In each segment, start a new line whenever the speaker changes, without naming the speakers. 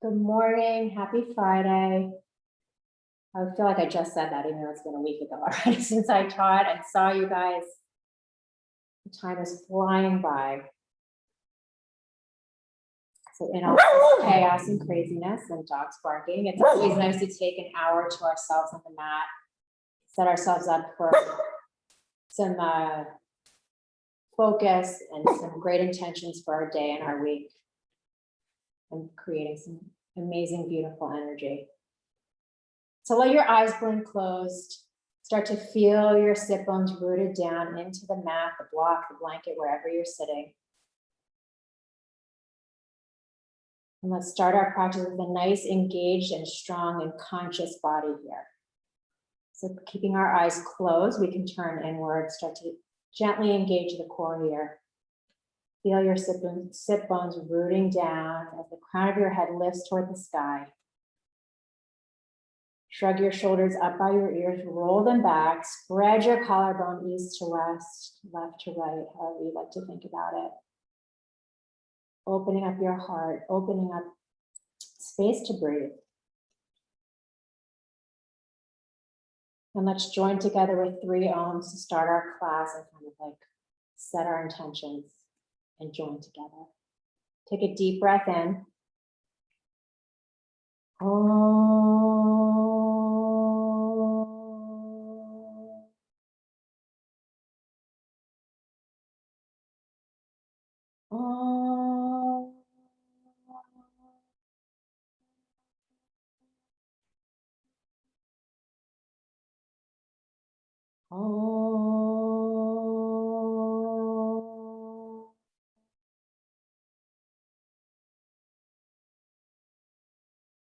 Good morning. Happy Friday. I feel like I just said that, even though it's been a week ago already since I taught and saw you guys. The time is flying by. So in all this chaos and craziness and dogs barking, it's always nice to take an hour to ourselves on the mat, set ourselves up for some focus and some great intentions for our day and our week, and creating some amazing, beautiful energy. So let your eyes blink closed. Start to feel your sit bones rooted down into the mat, the block, the blanket, wherever you're sitting. And let's start our practice with a nice, engaged and strong and conscious body here. So keeping our eyes closed, we can turn inward, start to gently engage the core here. Feel your sit bones rooting down as the crown of your head lifts toward the sky. Shrug your shoulders up by your ears, roll them back, spread your collarbone east to west, left to right, however you like to think about it. Opening up your heart, opening up space to breathe. And let's join together with 3 ohms to start our class and kind of like set our intentions and join together. Take a deep breath in.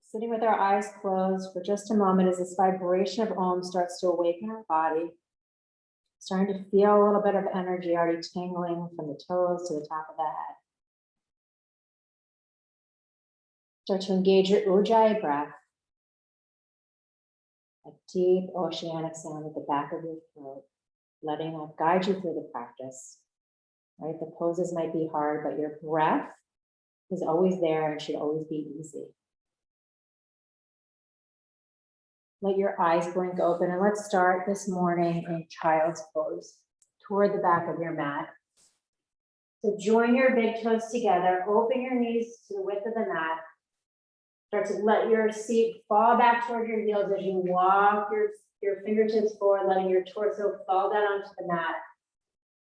Sitting with our eyes closed for just a moment as this vibration of Om starts to awaken our body, starting to feel a little bit of energy already tingling from the toes to the top of the head. Start to engage your Ujjayi breath, a deep oceanic sound at the back of your throat, letting that guide you through the practice. Right? The poses might be hard, but your breath is always there and should always be easy. Let your eyes blink open and let's start this morning in child's pose toward the back of your mat. So join your big toes together, open your knees to the width of the mat. Start to let your seat fall back toward your heels as you walk your fingertips forward, letting your torso fall down onto the mat.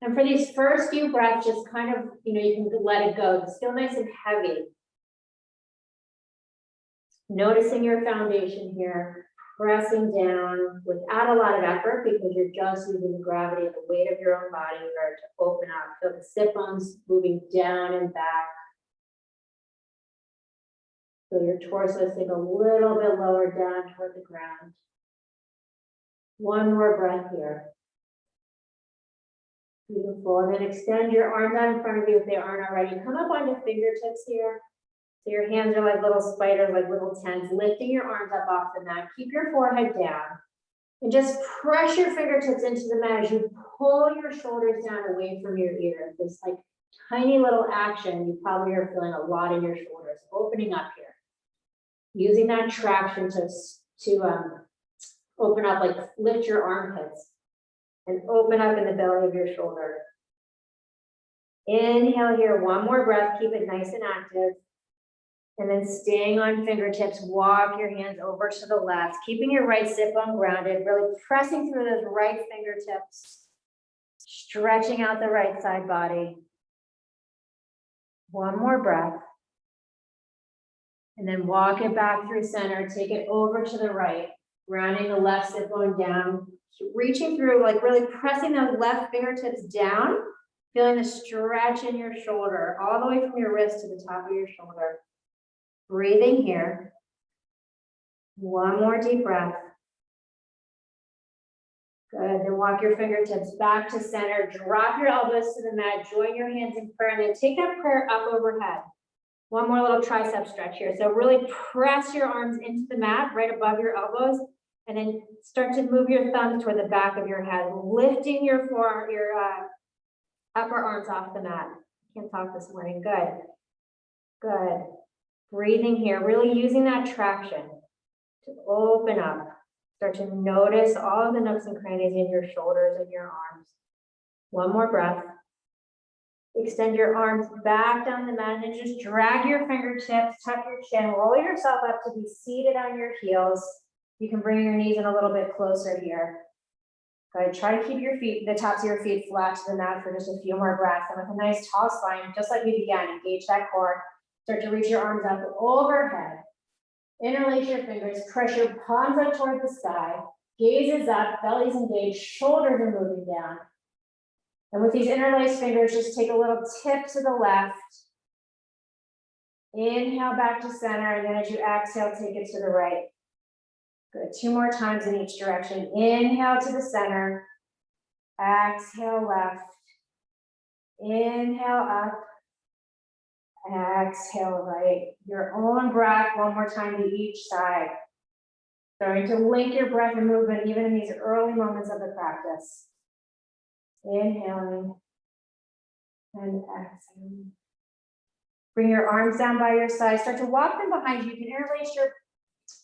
And for these first few breaths, just kind of, you can let it go. Just feel nice and heavy. Noticing your foundation here. Pressing down without a lot of effort because you're just using the gravity of the weight of your own body here to open up. Feel the sit bones moving down and back. Feel your torso sink a little bit lower down toward the ground. One more breath here. Beautiful. And then extend your arms out in front of you if they aren't already. Come up onto fingertips here. So your hands are like little spiders, like little tents, lifting your arms up off the mat. Keep your forehead down. And just press your fingertips into the mat as you pull your shoulders down away from your ears. This like tiny little action, you probably are feeling a lot in your shoulders, opening up here. Using that traction to open up, like lift your armpits and open up in the belly of your shoulder. Inhale here, one more breath, keep it nice and active. And then staying on fingertips, walk your hands over to the left, keeping your right sit bone grounded, really pressing through those right fingertips, stretching out the right side body. One more breath. And then walk it back through center, take it over to the right, rounding the left sit bone down, reaching through, like really pressing those left fingertips down, feeling the stretch in your shoulder, all the way from your wrist to the top of your shoulder. Breathing here. One more deep breath. Good. Then walk your fingertips back to center. Drop your elbows to the mat. Join your hands in prayer. And then take that prayer up overhead. One more little tricep stretch here. So really press your arms into the mat right above your elbows. And then start to move your thumbs toward the back of your head. Lifting your upper arms off the mat. Can't talk this morning. Good. Good. Breathing here, really using that traction to open up. Start to notice all of the nooks and crannies in your shoulders and your arms. One more breath. Extend your arms back down the mat and just drag your fingertips, tuck your chin, roll yourself up to be seated on your heels. You can bring your knees in a little bit closer here. Good. Try to keep your feet, the tops of your feet flat to the mat for just a few more breaths. And with a nice tall spine, just like we began, engage that core. Start to reach your arms up overhead. Interlace your fingers, press your palms up toward the sky. Gaze is up, belly's engaged, shoulders are moving down. And with these interlaced fingers, just take a little tip to the left. Inhale back to center, and then as you exhale, take it to the right. Good. 2 more times in each direction. Inhale to the center. Exhale left. Inhale up. Exhale right. Your own breath, 1 more time to each side. Starting to link your breath and movement even in these early moments of the practice. Inhaling and exhaling. Bring your arms down by your side. Start to walk them behind you. You can interlace your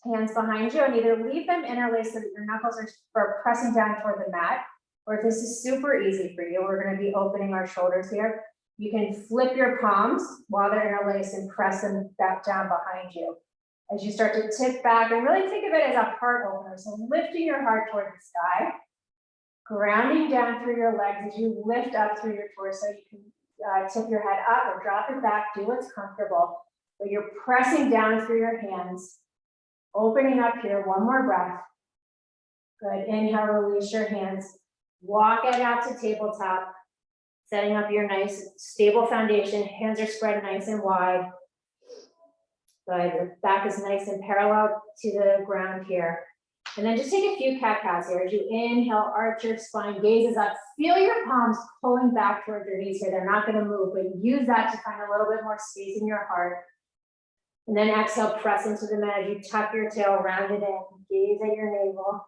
hands behind you and either leave them interlaced so that your knuckles are pressing down toward the mat, or if this is super easy for you, we're going to be opening our shoulders here. You can flip your palms while they're interlaced and press them back down behind you. As you start to tip back and really think of it as a heart opener. So lifting your heart toward the sky, grounding down through your legs as you lift up through your torso. You can tip your head up or drop it back, do what's comfortable, but you're pressing down through your hands, opening up here, 1 more breath. Good, inhale, release your hands, walk it out to tabletop, setting up your nice stable foundation, hands are spread nice and wide. Good, your back is nice and parallel to the ground here. And then just take a few cat-cows here. As you inhale, arch your spine, gaze is up. Feel your palms pulling back towards your knees here. They're not going to move, but use that to find a little bit more space in your heart. And then exhale, press into the mat as you tuck your tail, round it in, gaze at your navel.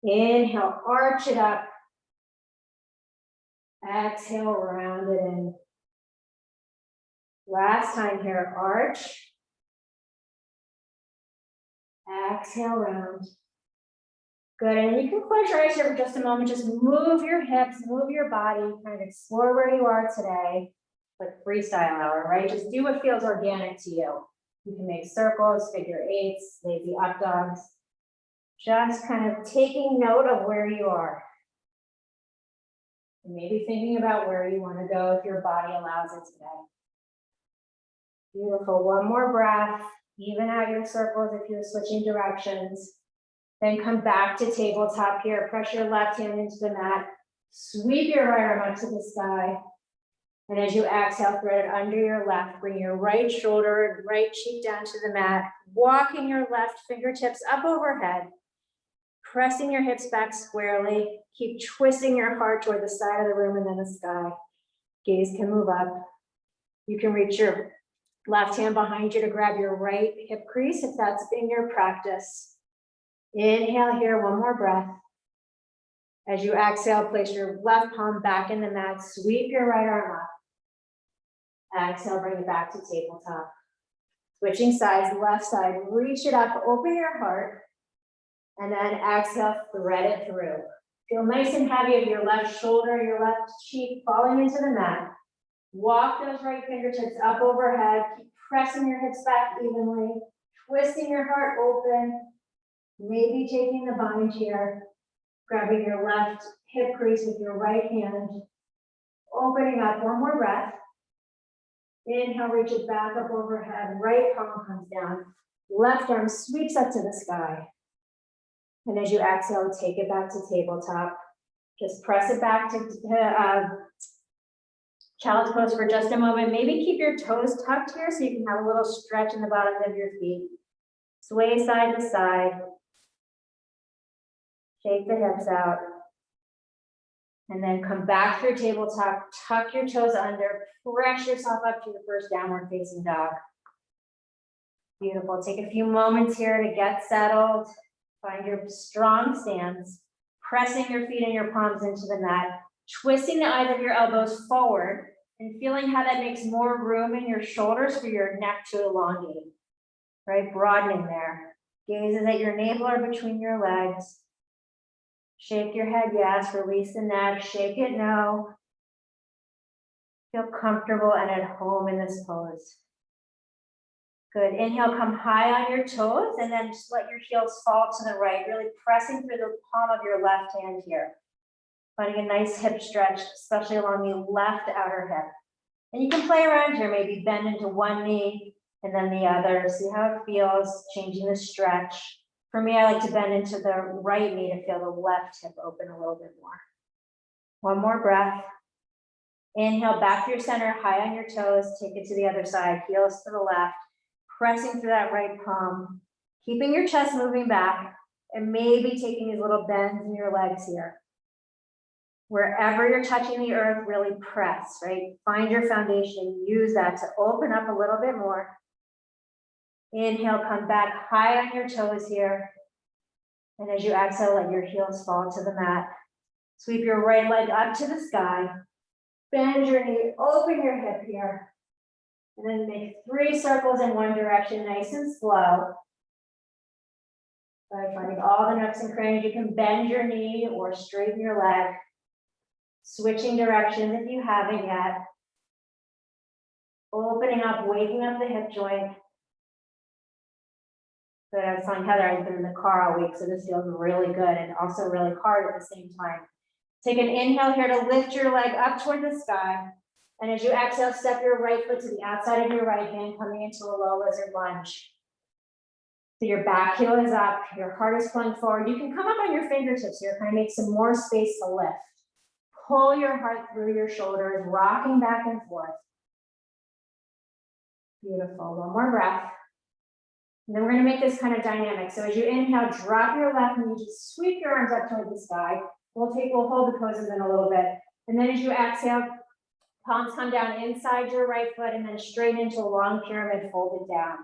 Inhale, arch it up. Exhale, round it in. Last time here, arch. Exhale, round. Good, and you can close your eyes here for just a moment. Just move your hips, move your body, kind of explore where you are today. Like freestyle hour, right? Just do what feels organic to you. You can make circles, figure eights, lazy up dogs. Just kind of taking note of where you are. And maybe thinking about where you want to go if your body allows it today. Beautiful, 1 more breath. Even out your circles if you're switching directions. Then come back to tabletop here. Press your left hand into the mat. Sweep your right arm up to the sky. And as you exhale, thread it under your left. Bring your right shoulder and right cheek down to the mat. Walking your left fingertips up overhead. Pressing your hips back squarely. Keep twisting your heart toward the side of the room and then the sky. Gaze can move up. You can reach your left hand behind you to grab your right hip crease if that's in your practice. Inhale here, 1 more breath. As you exhale, place your left palm back in the mat, sweep your right arm up. Exhale, bring it back to tabletop. Switching sides, left side, reach it up, open your heart, and then exhale, thread it through. Feel nice and heavy of your left shoulder, your left cheek falling into the mat. Walk those right fingertips up overhead. Keep pressing your hips back evenly, twisting your heart open, maybe taking the bind here, grabbing your left hip crease with your right hand, opening up, 1 more breath. Inhale, reach it back up overhead, right palm comes down, left arm sweeps up to the sky. And as you exhale, take it back to tabletop. Just press it back to child's pose for just a moment. Maybe keep your toes tucked here so you can have a little stretch in the bottom of your feet. Sway side to side. Shake the hips out. And then come back through tabletop, tuck your toes under, press yourself up to your first downward facing dog. Beautiful. Take a few moments here to get settled. Find your strong stance, pressing your feet and your palms into the mat, twisting the eyes of your elbows forward And feeling how that makes more room in your shoulders for your neck to elongate, right? Broadening there. Gazes at your navel or between your legs. Shake your head, yes. Release the neck. Shake it, no. Feel comfortable and at home in this pose. Good. Inhale, come high on your toes, and then just let your heels fall to the right, really pressing through the palm of your left hand here. Finding a nice hip stretch, especially along the left outer hip. And you can play around here, maybe bend into one knee and then the other. See how it feels, changing the stretch. For me, I like to bend into the right knee to feel the left hip open a little bit more. One more breath. Inhale, back to your center, high on your toes. Take it to the other side, heels to the left. Pressing through that right palm, keeping your chest moving back, and maybe taking these little bends in your legs here. Wherever you're touching the earth, really press, right? Find your foundation, use that to open up a little bit more. Inhale, come back high on your toes here. And as you exhale, let your heels fall to the mat. Sweep your right leg up to the sky. Bend your knee, open your hip here. And then make 3 circles in one direction, nice and slow. By finding all the nooks and crannies, you can bend your knee or straighten your leg. Switching directions if you haven't yet. Opening up, waking up the hip joint. But I was telling Heather, I've been in the car all week, so this feels really good and also really hard at the same time. Take an inhale here to lift your leg up toward the sky. And as you exhale, step your right foot to the outside of your right hand, coming into a low lizard lunge. So your back heel is up, your heart is pulling forward. You can come up on your fingertips here, kind of make some more space to lift. Pull your heart through your shoulders, rocking back and forth. Beautiful, one more breath. And then we're gonna make this kind of dynamic. So as you inhale, drop your left knee, just sweep your arms up toward the sky. We'll hold the poses in a little bit. And then as you exhale, palms come down inside your right foot and then straight into a long pyramid, folded down.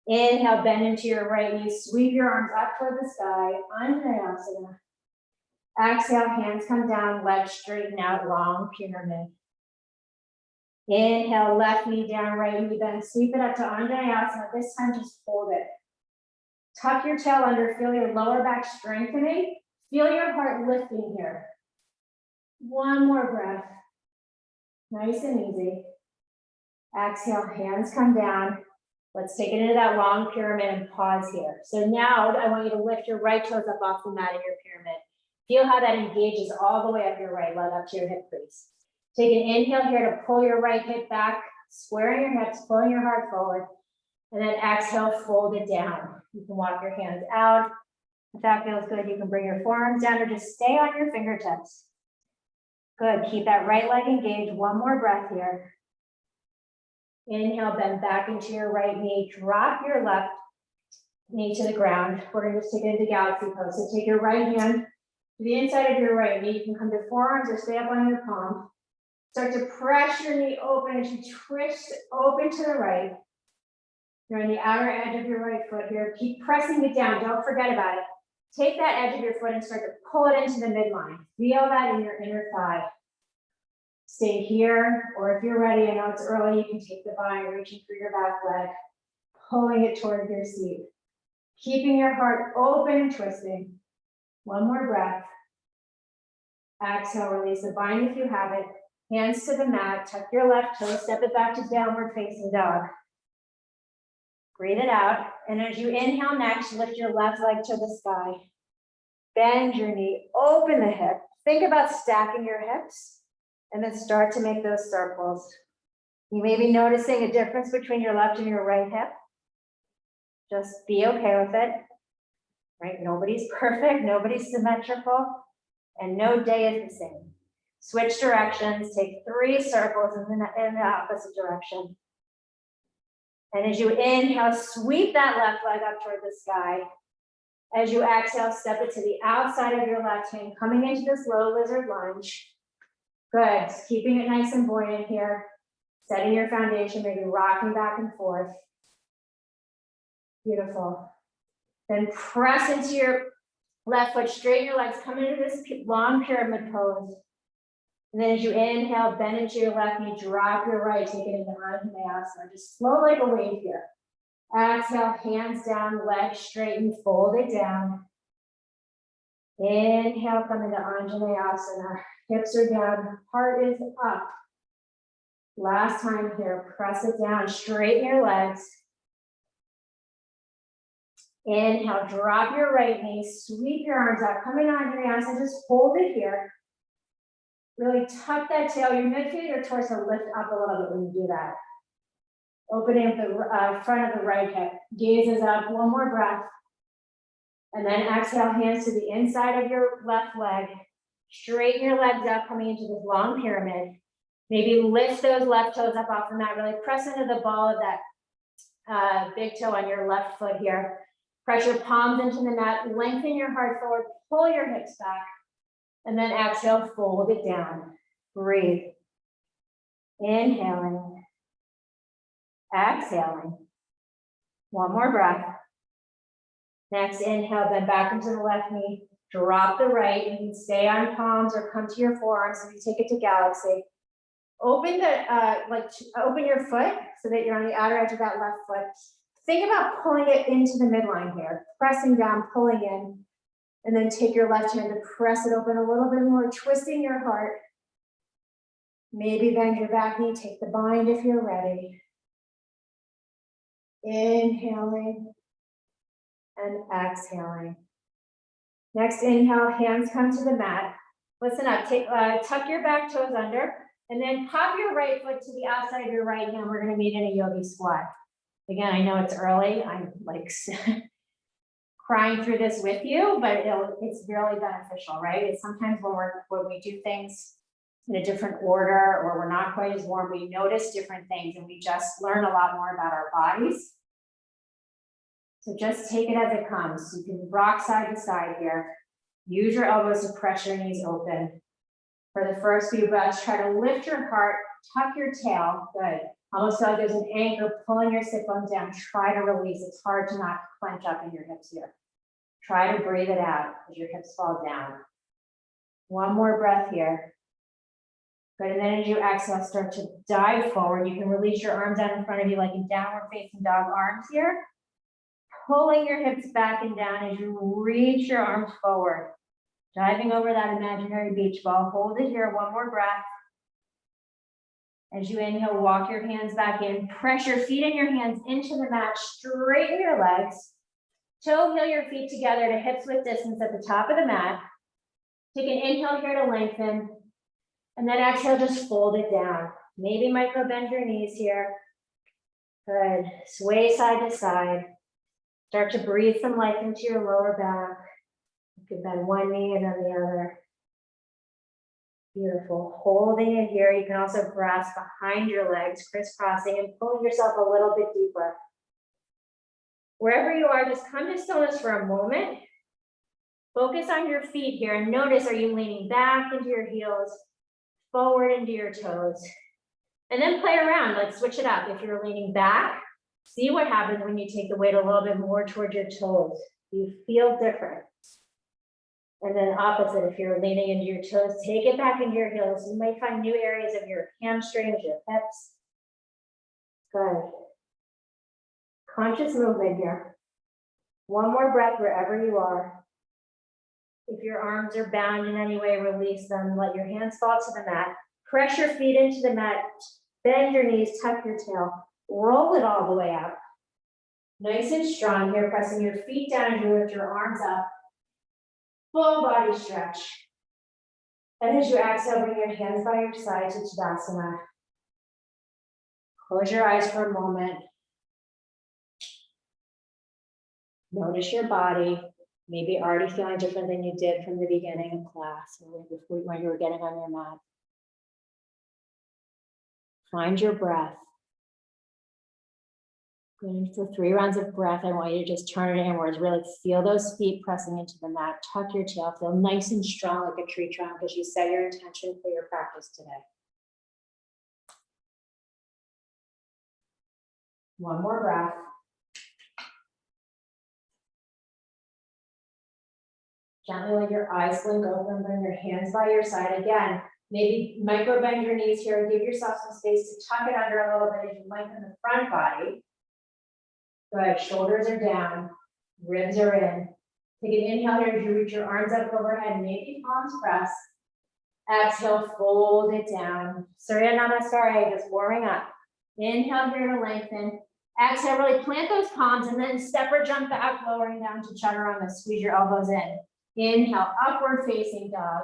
Inhale, bend into your right knee, sweep your arms up toward the sky, Anjaneyasana. Exhale, hands come down, legs straighten out, long pyramid. Inhale, left knee down, right knee bend, sweep it up to Anjaneyasana. This time, just hold it. Tuck your tail under, feel your lower back strengthening. Feel your heart lifting here. One more breath. Nice and easy. Exhale, hands come down. Let's take it into that long pyramid and pause here. So now I want you to lift your right toes up off the mat in your pyramid. Feel how that engages all the way up your right leg, up to your hip crease. Take an inhale here to pull your right hip back, squaring your hips, pulling your heart forward. And then exhale, fold it down. You can walk your hands out. If that feels good, you can bring your forearms down or just stay on your fingertips. Good, keep that right leg engaged. One more breath here. Inhale, bend back into your right knee. Drop your left knee to the ground. We're gonna just take it into galaxy pose. So take your right hand to the inside of your right knee. You can come to forearms or stay up on your palm. Start to press your knee open as you twist open to the right. You're on the outer edge of your right foot here. Keep pressing it down, don't forget about it. Take that edge of your foot and start to pull it into the midline. Feel that in your inner thigh. Stay here, or if you're ready, I know it's early, you can take the vine, reaching for your back leg, pulling it toward your seat. Keeping your heart open and twisting. One more breath. Exhale, release the vine if you have it. Hands to the mat, tuck your left toe, step it back to downward facing dog. Breathe it out, and as you inhale next, lift your left leg to the sky. Bend your knee, open the hip. Think about stacking your hips, and then start to make those circles. You may be noticing a difference between your left and your right hip. Just be okay with it, right? Nobody's perfect, nobody's symmetrical, and no day is the same. Switch directions, take 3 circles in the opposite direction. And as you inhale, sweep that left leg up toward the sky. As you exhale, step it to the outside of your left hand, coming into this low lizard lunge. Good, keeping it nice and buoyant here. Setting your foundation, maybe rocking back and forth. Beautiful. Then press into your left foot, straighten your legs, come into this long pyramid pose. And then as you inhale, bend into your left knee, drop your right, take it into Anjaneyasana. Just flow like a wave here. Exhale, hands down, legs straighten, fold it down. Inhale, come into Anjaneyasana. Hips are down, heart is up. Last time here, press it down, straighten your legs. Inhale, drop your right knee, sweep your arms out, come in Anjaneyasana, just hold it here. Really tuck that tail, your midfield, your torso lift up a little bit when you do that. Opening the front of the right hip, gazes up, one more breath. And then exhale, hands to the inside of your left leg. Straighten your legs up, coming into this long pyramid. Maybe lift those left toes up off the mat, really press into the ball of that big toe on your left foot here. Press your palms into the mat, lengthen your heart forward, pull your hips back. And then exhale, fold it down. Breathe. Inhaling. Exhaling. One more breath. Next inhale, bend back into the left knee. Drop the right. You can stay on palms or come to your forearms if you take it to galaxy. Open open your foot so that you're on the outer edge of that left foot. Think about pulling it into the midline here. Pressing down, pulling in. And then take your left hand to press it open a little bit more, twisting your heart. Maybe bend your back knee, take the bind if you're ready. Inhaling and exhaling. Next inhale, hands come to the mat. Listen up, tuck your back toes under, and then pop your right foot to the outside of your right hand. We're gonna meet in a yogi squat. Again, I know it's early. I'm like crying through this with you, but it's really beneficial, right? It's sometimes when we do things in a different order or we're not quite as warm, we notice different things and we just learn a lot more about our bodies. So just take it as it comes. You can rock side to side here. Use your elbows to press your knees open. For the first few breaths, try to lift your heart, tuck your tail, good. Almost feel like there's an anchor pulling your sit bones down. Try to release. It's hard to not clench up in your hips here. Try to breathe it out as your hips fall down. One more breath here. Good, and then as you exhale, start to dive forward. You can release your arms out in front of you like in downward facing dog arms here. Pulling your hips back and down as you reach your arms forward. Diving over that imaginary beach ball. Hold it here, one more breath. As you inhale, walk your hands back in. Press your feet and your hands into the mat. Straighten your legs. Toe heel your feet together to hips width distance at the top of the mat. Take an inhale here to lengthen. And then exhale, just fold it down. Maybe micro bend your knees here. Good. Sway side to side. Start to breathe some life into your lower back. You can bend one knee and then the other. Beautiful. Holding it here. You can also grasp behind your legs, crisscrossing and pulling yourself a little bit deeper. Wherever you are, just come to stillness for a moment. Focus on your feet here and notice, are you leaning back into your heels, forward into your toes? And then play around, like switch it up. If you're leaning back, see what happens when you take the weight a little bit more towards your toes. You feel different. And then opposite, if you're leaning into your toes, take it back into your heels. You might find new areas of your hamstrings, your hips. Good. Conscious movement here. One more breath wherever you are. If your arms are bound in any way, release them. Let your hands fall to the mat. Press your feet into the mat. Bend your knees, tuck your tail. Roll it all the way up. Nice and strong here, pressing your feet down as you lift your arms up. Full body stretch. And as you exhale, bring your hands by your side to Tadasana. Close your eyes for a moment. Notice your body, maybe already feeling different than you did from the beginning of class or before when you were getting on your mat. Find your breath. Good. For 3 rounds of breath, I want you to just turn it inwards. Really feel those feet pressing into the mat. Tuck your tail. Feel nice and strong like a tree trunk as you set your intention for your practice today. One more breath. Gently let your eyes blink open, bring your hands by your side again. Maybe micro bend your knees here and give yourself some space to tuck it under a little bit as you lengthen the front body. Good, shoulders are down, ribs are in. Take an inhale here as you reach your arms up overhead, maybe palms press. Exhale, fold it down. Surya Namaskara, just warming up. Inhale here to lengthen. Exhale, really plant those palms and then step or jump back, lowering down to chaturanga. Squeeze your elbows in. Inhale, upward facing dog.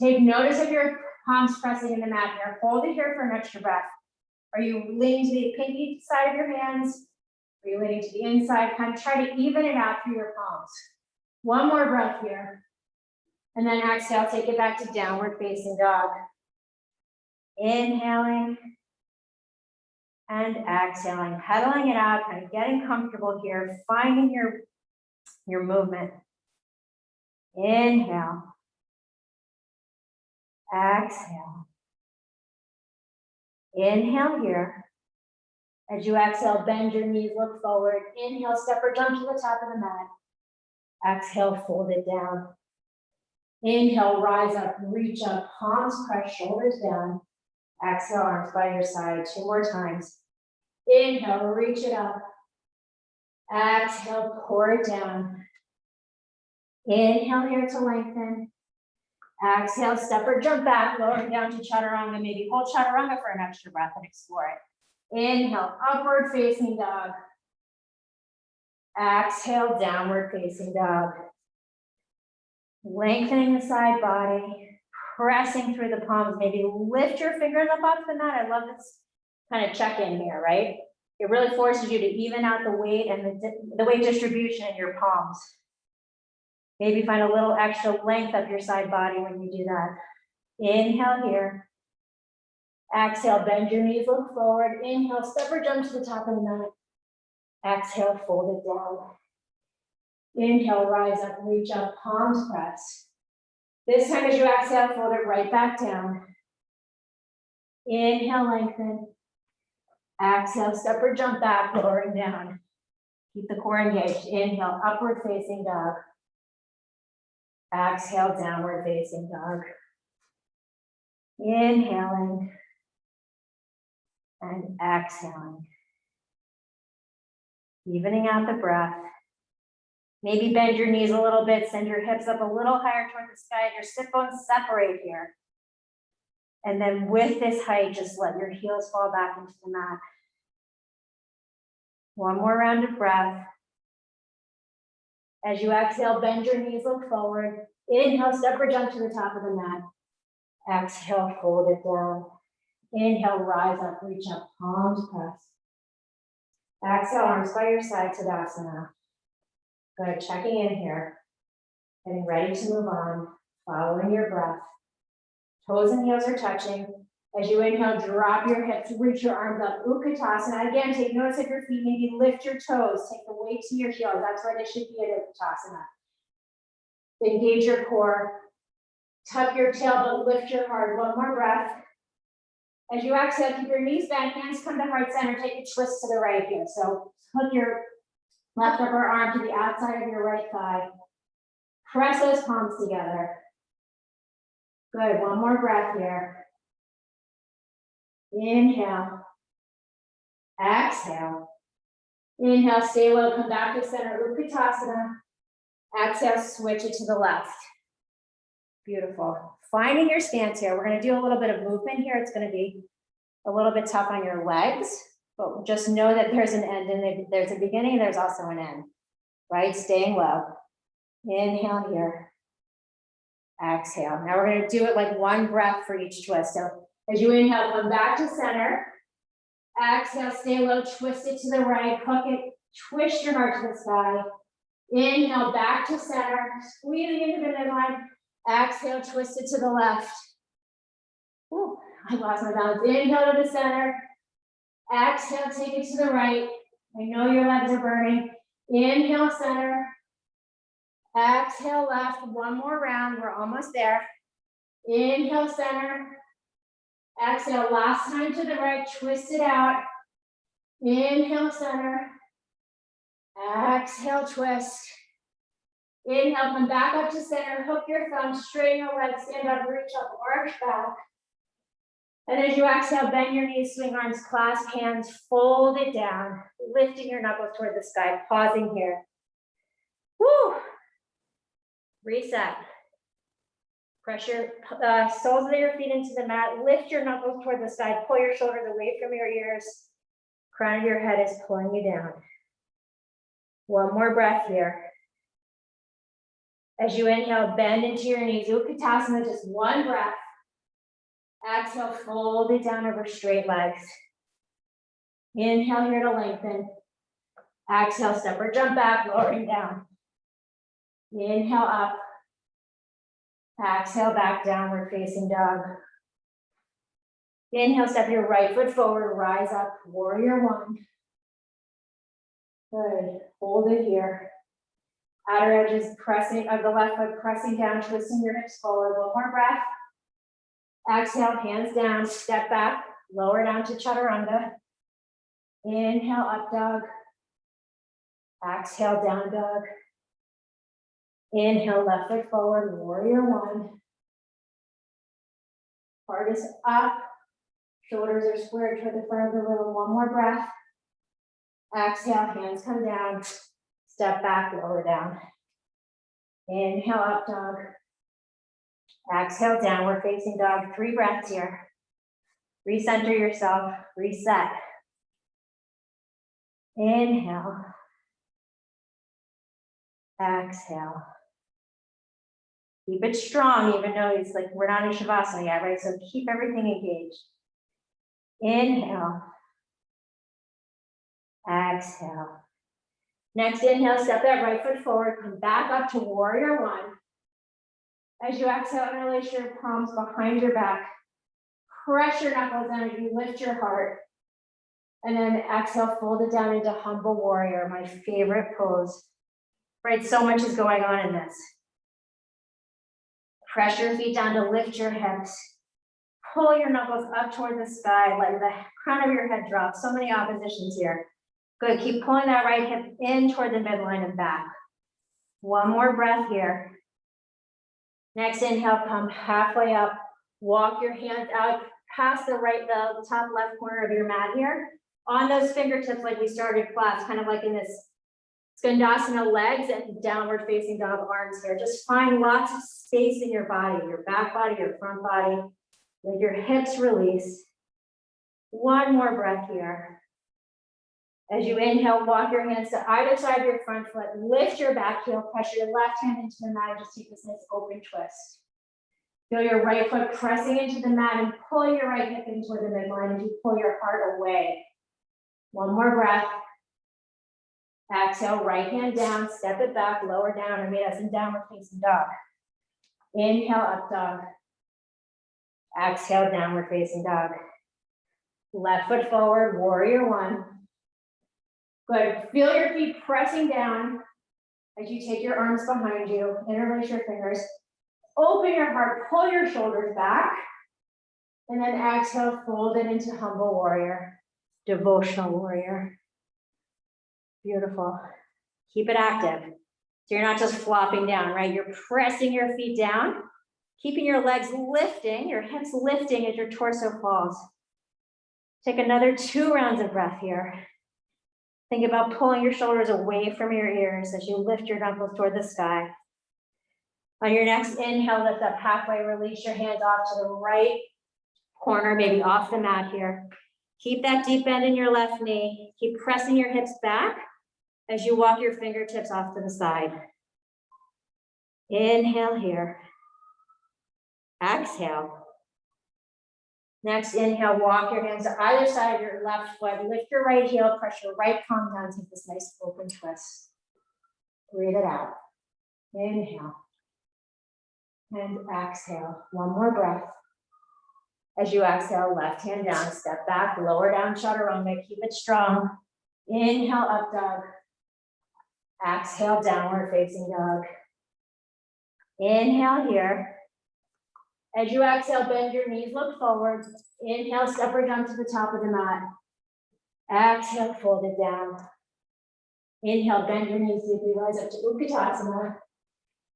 Take notice of your palms pressing in the mat here. Hold it here for an extra breath. Are you leaning to the pinky side of your hands? Are you leaning to the inside? Kind of try to even it out through your palms. One more breath here. And then exhale, take it back to downward facing dog. Inhaling and exhaling, pedaling it out, kind of getting comfortable here, finding your movement. Inhale. Exhale. Inhale here. As you exhale, bend your knees, look forward. Inhale, step or jump to the top of the mat. Exhale, fold it down. Inhale, rise up, reach up, palms press, shoulders down. Exhale, arms by your side, 2 more times. Inhale, reach it up. Exhale, pour it down. Inhale here to lengthen. Exhale, step or jump back, lowering down to chaturanga. Maybe hold chaturanga for an extra breath and explore it. Inhale, upward facing dog. Exhale, downward facing dog. Lengthening the side body, pressing through the palms. Maybe lift your fingers up off the mat. I love this kind of check-in here, right? It really forces you to even out the weight and the weight distribution in your palms. Maybe find a little extra length up your side body when you do that. Inhale here. Exhale, bend your knees, look forward. Inhale, step or jump to the top of the mat. Exhale, fold it down. Inhale, rise up, reach up, palms press. This time as you exhale, fold it right back down. Inhale, lengthen. Exhale, step or jump back, lowering down. Keep the core engaged. Inhale, upward facing dog. Exhale, downward facing dog. Inhaling and exhaling. Evening out the breath. Maybe bend your knees a little bit, send your hips up a little higher toward the sky. Your sit bones separate here. And then with this height, just let your heels fall back into the mat. One more round of breath. As you exhale, bend your knees, look forward. Inhale, step or jump to the top of the mat. Exhale, fold it down. Inhale, rise up, reach up, palms press. Exhale, arms by your side, Tadasana. Good, checking in here. Getting ready to move on, following your breath. Toes and heels are touching. As you inhale, drop your hips, reach your arms up, Utkatasana. Again, take notice of your feet, maybe lift your toes, take the weight to your heels. That's where they should be at Utkatasana. Engage your core, tuck your tail, but lift your heart. One more breath. As you exhale, keep your knees bent, hands come to heart center, take a twist to the right here. So hook your left upper arm to the outside of your right thigh. Press those palms together. Good, one more breath here. Inhale. Exhale. Inhale, stay low, come back to center, Utkatasana. Exhale, switch it to the left. Beautiful. Finding your stance here. We're going to do a little bit of movement here. It's going to be a little bit tough on your legs, but just know that there's an end and there's a beginning and there's also an end, right? Staying low. Inhale here. Exhale. Now we're going to do it like one breath for each twist. So as you inhale, come back to center. Exhale, stay low, twist it to the right, hook it, twist your heart to the sky. Inhale, back to center, squeezing into the midline. Exhale, twist it to the left. Ooh, I lost my balance. Inhale to the center. Exhale, take it to the right. I know your legs are burning. Inhale, center. Exhale, left. One more round. We're almost there. Inhale, center. Exhale, last time to the right. Twist it out. Inhale, center. Exhale, twist. Inhale, come back up to center. Hook your thumbs, straighten your legs, stand up, reach up, arch back. And as you exhale, bend your knees, swing arms, clasp hands, fold it down, lifting your knuckles toward the sky, pausing here. Woo! Reset. Press your soles of your feet into the mat, lift your knuckles toward the sky, pull your shoulders away from your ears. Crown of your head is pulling you down. One more breath here. As you inhale, bend into your knees, Utkatasana, just one breath. Exhale, fold it down over straight legs. Inhale here to lengthen. Exhale, step or jump back, lowering down. Inhale up. Exhale, back, downward facing dog. Inhale, step your right foot forward, rise up, warrior one. Good, hold it here. Outer edges pressing, of the left foot pressing down, twisting your hips forward. One more breath. Exhale, hands down, step back, lower down to chaturanga. Inhale, up dog. Exhale, down dog. Inhale, left foot forward, warrior one. Heart is up, shoulders are squared toward the front of the room. One more breath. Exhale, hands come down, step back, lower down. Inhale, up dog. Exhale, downward facing dog. 3 breaths here. Recenter yourself, reset. Inhale. Exhale. Keep it strong, even though it's like we're not in Shavasana yet, right? So keep everything engaged. Inhale. Exhale. Next inhale, step that right foot forward, come back up to warrior one. As you exhale, interlace your palms behind your back. Press your knuckles down as you lift your heart. And then exhale, fold it down into humble warrior, my favorite pose. Right, so much is going on in this. Press your feet down to lift your hips. Pull your knuckles up toward the sky, let the crown of your head drop. So many oppositions here. Good, keep pulling that right hip in toward the midline and back. One more breath here. Next inhale, come halfway up. Walk your hands out past the top left corner of your mat here. On those fingertips like we started class, kind of like in this Skandasana legs and downward facing dog arms here. Just find lots of space in your body, your back body, your front body. Let your hips release. One more breath here. As you inhale, walk your hands to either side of your front foot, lift your back heel, press your left hand into the mat, and just take this nice open twist. Feel your right foot pressing into the mat and pull your right hip in toward the midline as you pull your heart away. One more breath. Exhale, right hand down, step it back, lower down, and meet us in downward facing dog. Inhale, up dog. Exhale, downward facing dog. Left foot forward, warrior one. Good, feel your feet pressing down as you take your arms behind you, interlace your fingers, open your heart, pull your shoulders back, and then exhale, fold it into humble warrior, devotional warrior. Beautiful. Keep it active. So you're not just flopping down, right? You're pressing your feet down, keeping your legs lifting, your hips lifting as your torso falls. Take another 2 rounds of breath here. Think about pulling your shoulders away from your ears as you lift your knuckles toward the sky. On your next inhale, lift up halfway, release your hands off to the right corner, maybe off the mat here. Keep that deep bend in your left knee. Keep pressing your hips back as you walk your fingertips off to the side. Inhale here. Exhale. Next inhale, walk your hands to either side of your left foot. Lift your right heel, press your right palm down, take this nice open twist. Breathe it out. Inhale. And exhale. One more breath. As you exhale, left hand down, step back, lower down, chaturanga, keep it strong. Inhale, up dog. Exhale, downward facing dog. Inhale here. As you exhale, bend your knees, look forward. Inhale, step or jump to the top of the mat. Exhale, fold it down. Inhale, bend your knees deeply, rise up to Utkatasana.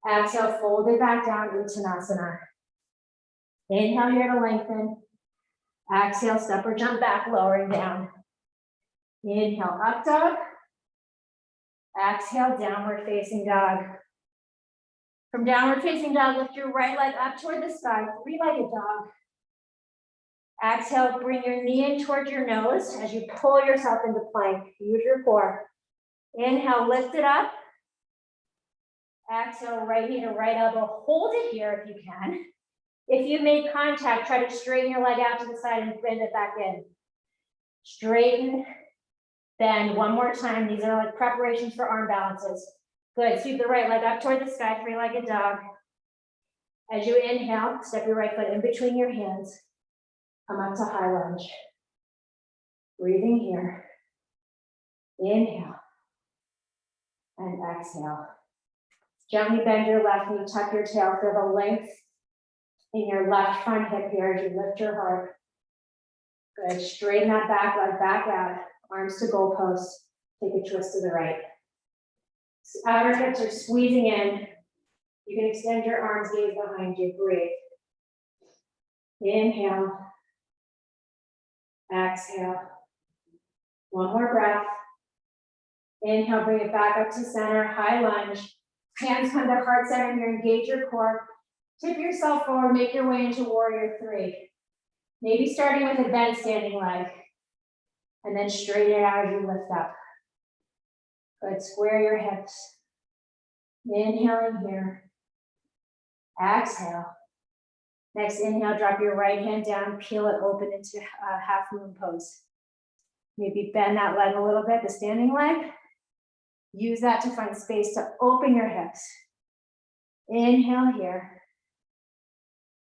Exhale, fold it back down, Uttanasana. Inhale here to lengthen. Exhale, step or jump back, lowering down. Inhale, up dog. Exhale, downward facing dog. From downward facing dog, lift your right leg up toward the sky, three-legged dog. Exhale, bring your knee in towards your nose as you pull yourself into plank. Use your core. Inhale, lift it up. Exhale, right knee to right elbow. Hold it here if you can. If you made contact, try to straighten your leg out to the side and bend it back in. Straighten, bend. One more time. These are like preparations for arm balances. Good. Sweep the right leg up toward the sky, three-legged dog. As you inhale, step your right foot in between your hands. Come up to high lunge. Breathing here. Inhale. And exhale. Gently bend your left knee, tuck your tail, feel the length in your left front hip here as you lift your heart. Good. Straighten that back leg back out. Arms to goalposts. Take a twist to the right. Outer hips are squeezing in. You can extend your arms, gaze behind you. Breathe. Inhale. Exhale. One more breath. Inhale, bring it back up to center, high lunge. Hands come to heart center here, engage your core. Tip yourself forward, make your way into warrior three. Maybe starting with a bent standing leg. And then straighten it out as you lift up. Good, square your hips. Inhaling here. Exhale. Next inhale, drop your right hand down, peel it open into a half moon pose. Maybe bend that leg a little bit, the standing leg. Use that to find space to open your hips. Inhale here.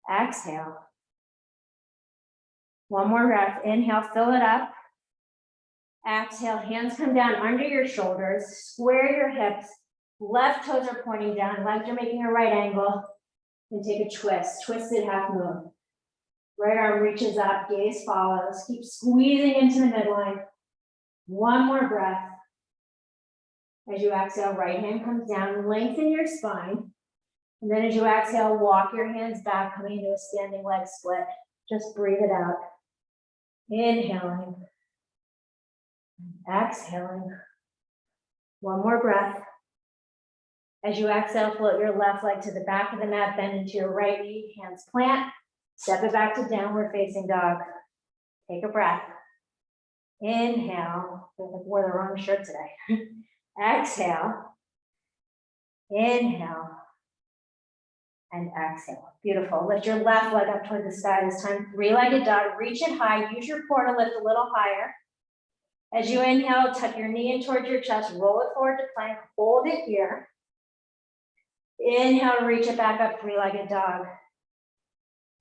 Exhale. One more breath. Inhale, fill it up. Exhale, hands come down under your shoulders. Square your hips. Left toes are pointing down. Legs are making a right angle. And take a twist. Twisted half moon. Right arm reaches up, gaze follows. Keep squeezing into the midline. One more breath. As you exhale, right hand comes down, lengthen your spine. And then as you exhale, walk your hands back, coming into a standing leg split. Just breathe it out. Inhaling. Exhaling. One more breath. As you exhale, float your left leg to the back of the mat, bend into your right knee, hands plant. Step it back to downward facing dog. Take a breath. Inhale. I feel like I wore the wrong shirt today. Exhale. Inhale. And exhale. Beautiful. Lift your left leg up toward the sky this time. Three-legged dog. Reach it high. Use your core to lift a little higher. As you inhale, tuck your knee in towards your chest. Roll it forward to plank. Hold it here. Inhale, reach it back up, three-legged dog.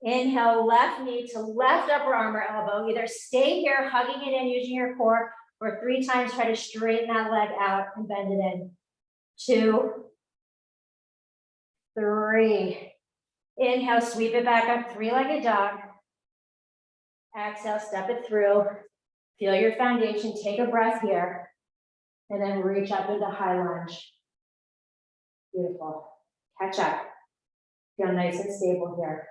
Inhale, left knee to left upper arm or elbow. Either stay here, hugging it in, using your core, or 3 times try to straighten that leg out and bend it in. 2, 3. Inhale, sweep it back up, three-legged dog. Exhale, step it through. Feel your foundation, take a breath here, and then reach up into high lunge. Beautiful. Catch up. Feel nice and stable here.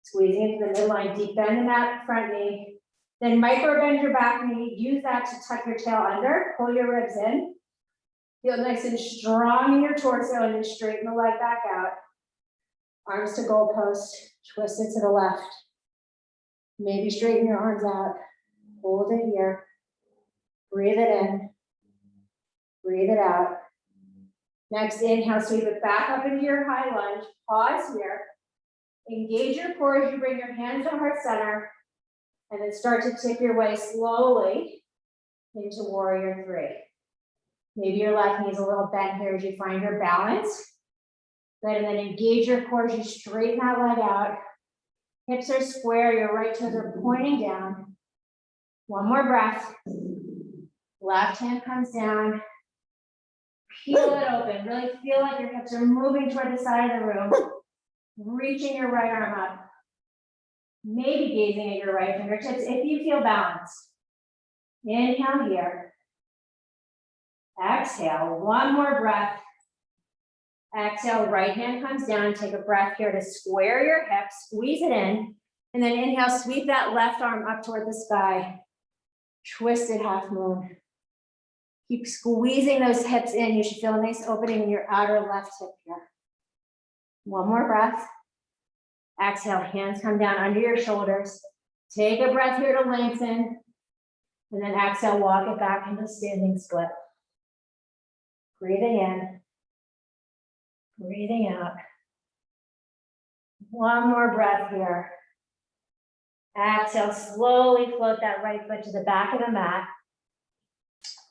Squeezing into the midline, deep bend in that front knee. Then micro bend your back knee. Use that to tuck your tail under. Pull your ribs in. Feel nice and strong in your torso, and then straighten the leg back out. Arms to goalpost. Twist it to the left. Maybe straighten your arms out. Hold it here. Breathe it in. Breathe it out. Next, inhale, sweep it back up into your high lunge. Pause here. Engage your core as you bring your hands to heart center. And then start to tip your way slowly into warrior three. Maybe your left knee is a little bent here as you find your balance. Good, and then engage your core as you straighten that leg out. Hips are square, your right toes are pointing down. One more breath. Left hand comes down. Peel it open. Really feel like your hips are moving toward the side of the room. Reaching your right arm up. Maybe gazing at your right fingertips if you feel balanced. Inhale here. Exhale. One more breath. Exhale, right hand comes down. Take a breath here to square your hips. Squeeze it in. And then inhale, sweep that left arm up toward the sky. Twisted half moon. Keep squeezing those hips in. You should feel a nice opening in your outer left hip here. One more breath. Exhale, hands come down under your shoulders. Take a breath here to lengthen. And then exhale, walk it back into standing split. Breathing in. Breathing out. One more breath here. Exhale, slowly float that right foot to the back of the mat.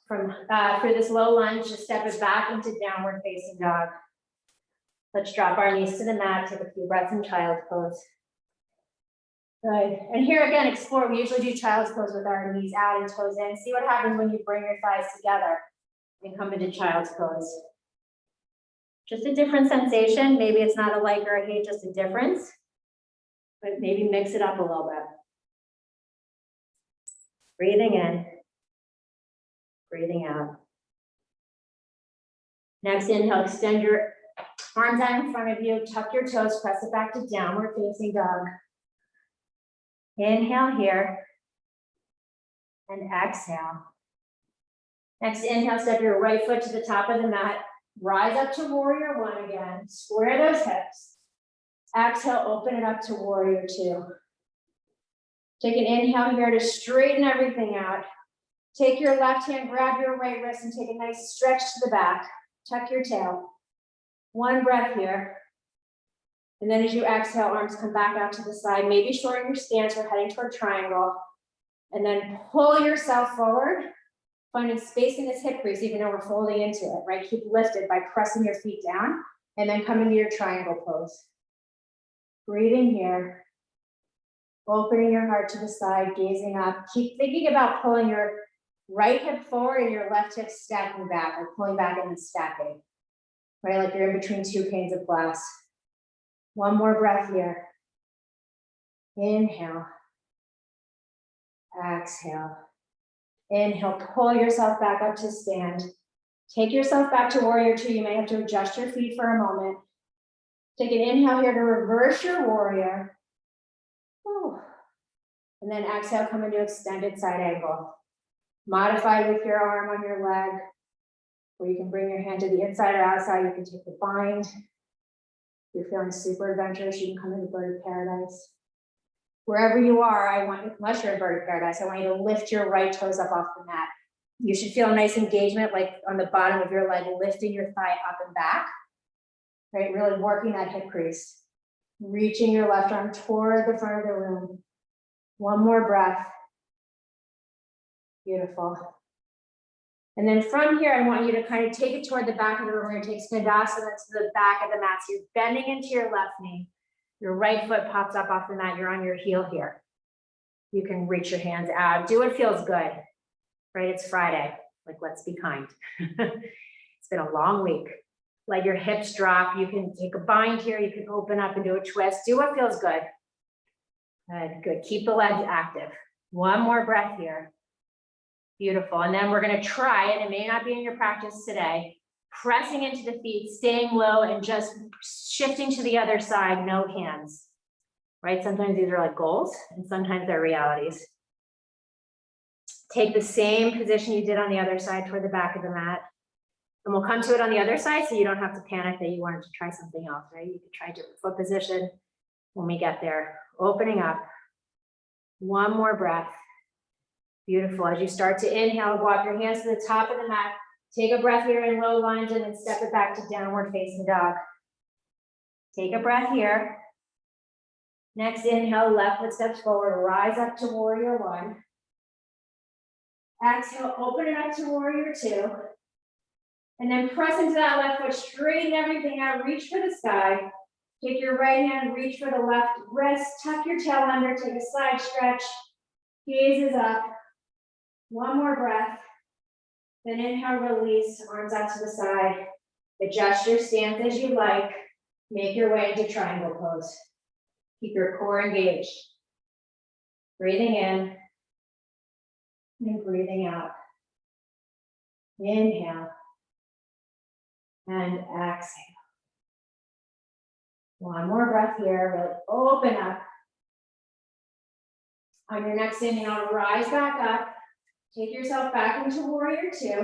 For this low lunge, just step it back into downward facing dog. Let's drop our knees to the mat, take a few breaths in child's pose. Good. And here again, explore. We usually do child's pose with our knees out and toes in. See what happens when you bring your thighs together and come into child's pose. Just a different sensation. Maybe it's not a like or a hate, just a difference. But maybe mix it up a little bit. Breathing in. Breathing out. Next inhale, extend your arms out in front of you, tuck your toes, press it back to downward facing dog. Inhale here, and exhale. Next inhale, step your right foot to the top of the mat, rise up to warrior one again, square those hips. Exhale, open it up to warrior two. Take an inhale here to straighten everything out. Take your left hand, grab your right wrist, and take a nice stretch to the back. Tuck your tail. One breath here. And then as you exhale, arms come back out to the side. Maybe shorten your stance. We're heading toward triangle. And then pull yourself forward, finding space in this hip crease, even though we're folding into it, right? Keep lifted by pressing your feet down, and then come into your triangle pose. Breathing here. Opening your heart to the side, gazing up. Keep thinking about pulling your right hip forward and your left hip stacking back, or pulling back and then stacking, right? Like you're in between two panes of glass. One more breath here. Inhale. Exhale. Inhale, pull yourself back up to stand. Take yourself back to warrior two. You may have to adjust your feet for a moment. Take an inhale here to reverse your warrior. Whew. And then exhale, come into extended side angle. Modify with your arm on your leg, or you can bring your hand to the inside or outside. You can take the bind. If you're feeling super adventurous, you can come into bird paradise. Wherever you are, unless you're in bird paradise, I want you to lift your right toes up off the mat. You should feel a nice engagement, like on the bottom of your leg, lifting your thigh up and back, right? Really working that hip crease. Reaching your left arm toward the front of the room. One more breath. Beautiful. And then from here, I want you to kind of take it toward the back of the room. We're going to take Skandasana to the back of the mat. So you're bending into your left knee. Your right foot pops up off the mat. You're on your heel here. You can reach your hands out. Do what feels good, right? It's Friday. Like, let's be kind. It's been a long week. Let your hips drop. You can take a bind here. You can open up and do a twist. Do what feels good. Good, good. Keep the legs active. One more breath here. Beautiful. And then we're going to try it. It may not be in your practice today. Pressing into the feet, staying low, and just shifting to the other side, no hands. Right? Sometimes these are like goals, and sometimes they're realities. Take the same position you did on the other side toward the back of the mat. And we'll come to it on the other side, so you don't have to panic that you wanted to try something else, right? You could try different foot position when we get there. Opening up. One more breath. Beautiful. As you start to inhale, walk your hands to the top of the mat. Take a breath here in low lunge, and then step it back to downward facing dog. Take a breath here. Next inhale, left foot steps forward, rise up to warrior one. Exhale, open it up to warrior two. And then press into that left foot, straighten everything out, reach for the sky. Take your right hand, reach for the left wrist, tuck your tail under, take a side stretch, gazes up. One more breath. Then inhale, release, arms out to the side. Adjust your stance as you like. Make your way into triangle pose. Keep your core engaged. Breathing in and breathing out. Inhale and exhale. One more breath here. Really open up. On your next inhale, rise back up. Take yourself back into warrior two.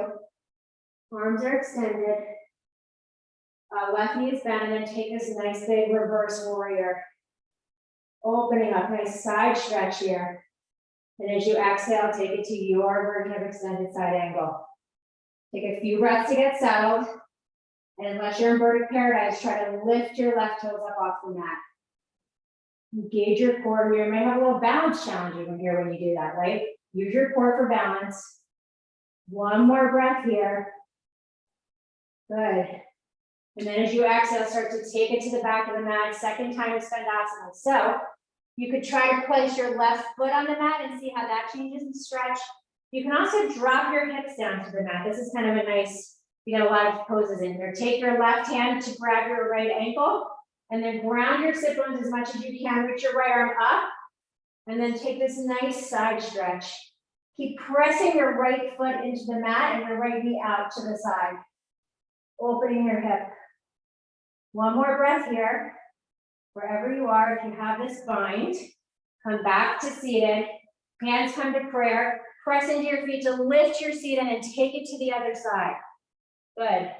Arms are extended. Left knee is bent, and then take this nice big reverse warrior. Opening up, nice side stretch here. And as you exhale, take it to your version of extended side angle. Take a few breaths to get settled. And unless you're inverted paradise, try to lift your left toes up off the mat. Engage your core here. You may have a little balance challenge even here when you do that, right? Use your core for balance. One more breath here. Good. And then as you exhale, start to take it to the back of the mat. Second time to Skandasana. So you could try to place your left foot on the mat and see how that changes and stretch. You can also drop your hips down to the mat. This is kind of a nice, you got a lot of poses in here. Take your left hand to grab your right ankle and then ground your sit bones as much as you can. Reach your right arm up and then take this nice side stretch. Keep pressing your right foot into the mat and your right knee out to the side. Opening your hip. One more breath here. Wherever you are, if you have this bind, come back to seated. Hands come to prayer. Press into your feet to lift your seat and then take it to the other side. Good.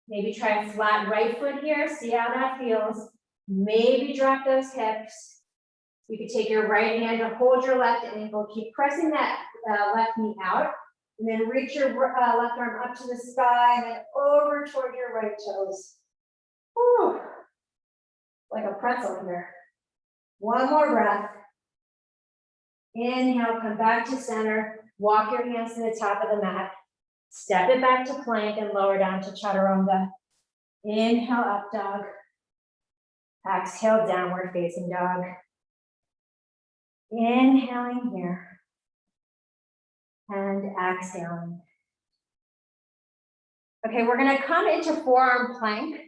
Maybe try a flat right foot here. See how that feels. Maybe drop those hips. You could take your right hand to hold your left ankle. Keep pressing that left knee out. And then reach your left arm up to the sky and then over toward your right toes. Whew. Like a pretzel here. One more breath. Inhale, come back to center. Walk your hands to the top of the mat. Step it back to plank and lower down to chaturanga. Inhale, up dog. Exhale, downward facing dog. Inhaling here. And exhaling. Okay, we're gonna come into forearm plank,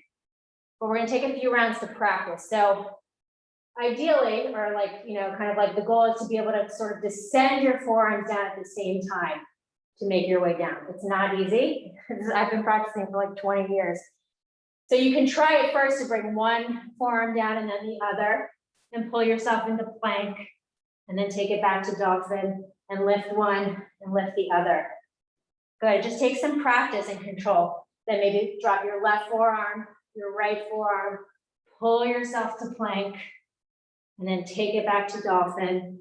but we're gonna take a few rounds to practice. So ideally, or like, you know, kind of like the goal is to be able to sort of descend your forearms down at the same time to make your way down. It's not easy. I've been practicing for like 20 years. So you can try it first to bring one forearm down and then the other and pull yourself into plank and then take it back to dolphin and lift one and lift the other. Good, just take some practice and control. Then maybe drop your left forearm, your right forearm, pull yourself to plank, and then take it back to dolphin.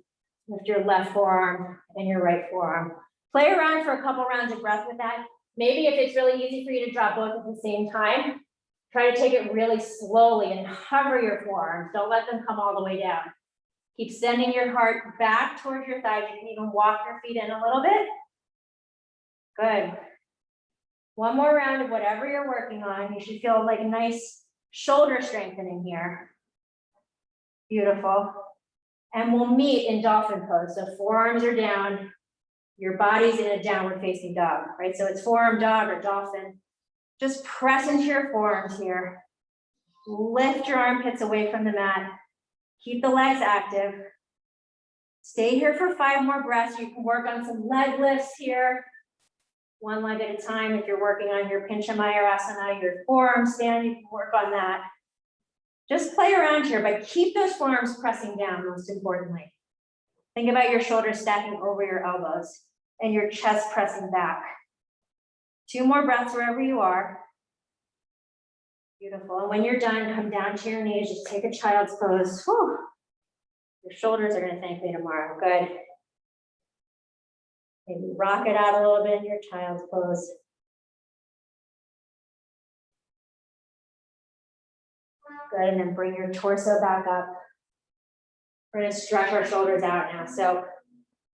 Lift your left forearm and your right forearm. Play around for a couple rounds of breath with that. Maybe if it's really easy for you to drop both at the same time, try to take it really slowly and hover your forearms. Don't let them come all the way down. Keep sending your heart back towards your thighs. You can even walk your feet in a little bit. Good. One more round of whatever you're working on. You should feel like a nice shoulder strengthening here. Beautiful. And we'll meet in dolphin pose. So forearms are down, your body's in a downward facing dog, right? So it's forearm dog or dolphin. Just press into your forearms here. Lift your armpits away from the mat. Keep the legs active. Stay here for 5 more breaths. You can work on some leg lifts here. One leg at a time. If you're working on your Pincha Mayurasana, your forearm stand, you can work on that. Just play around here, but keep those forearms pressing down, most importantly. Think about your shoulders stacking over your elbows and your chest pressing back. 2 more breaths wherever you are. Beautiful. And when you're done, come down to your knees. Just take a child's pose. Whew. Your shoulders are going to thank me tomorrow. Good. Maybe rock it out a little bit in your child's pose. Good. And then bring your torso back up. We're going to stretch our shoulders out now. So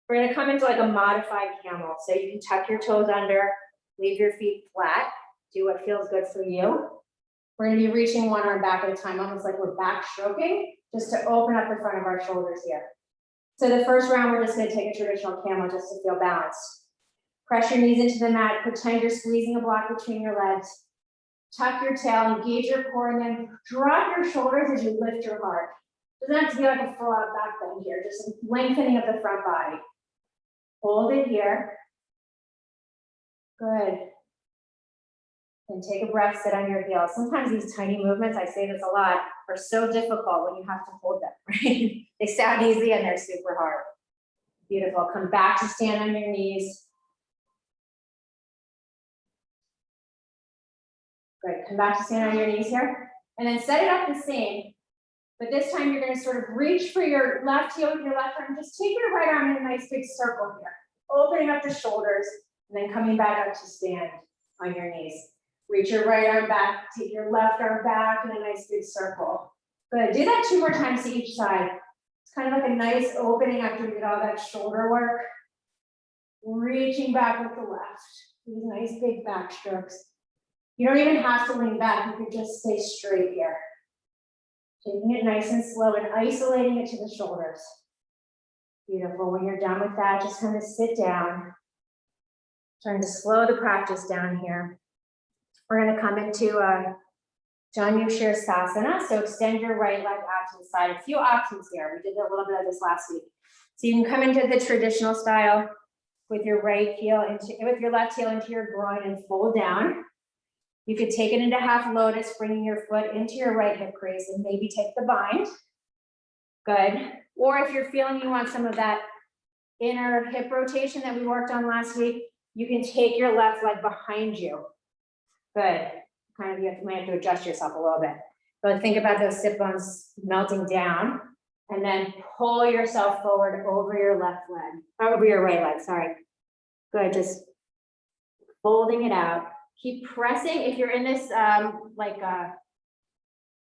we're going to come into like a modified camel. So you can tuck your toes under, leave your feet flat, do what feels good for you. We're going to be reaching one arm back at a time, almost like we're back stroking, just to open up the front of our shoulders here. So the first round, we're just going to take a traditional camel just to feel balanced. Press your knees into the mat, pretend you're squeezing a block between your legs. Tuck your tail, engage your core, and then drop your shoulders as you lift your heart. Doesn't have to be like a full out back bend here, just lengthening of the front body. Hold it here. Good. And take a breath, sit on your heels. Sometimes these tiny movements, I say this a lot, are so difficult when you have to hold them, right? They sound easy and they're super hard. Beautiful. Come back to stand on your knees. Great. Come back to stand on your knees here. And then set it up the same. But this time you're going to sort of reach for your left heel with your left arm. Just take your right arm in a nice big circle here. Opening up the shoulders and then coming back up to stand on your knees. Reach your right arm back, take your left arm back in a nice big circle. Good. Do that 2 more times to each side. It's kind of like a nice opening after we did all that shoulder work. Reaching back with the left. These nice big back strokes. You don't even have to lean back. You could just stay straight here. Taking it nice and slow and isolating it to the shoulders. Beautiful. When you're done with that, just kind of sit down. Trying to slow the practice down here. We're going to come into Janushirasana. So extend your right leg out to the side. A few options here. We did a little bit of this last week. So you can come into the traditional style with your right heel with your left heel into your groin and fold down. You could take it into half lotus, bringing your foot into your right hip crease and maybe take the bind. Good. Or if you're feeling you want some of that inner hip rotation that we worked on last week, you can take your left leg behind you. Good. Kind of, you might have to adjust yourself a little bit. But think about those sit bones melting down and then pull yourself forward over your left leg, or over your right leg, sorry. Good, just folding it out. Keep pressing. If you're in this, the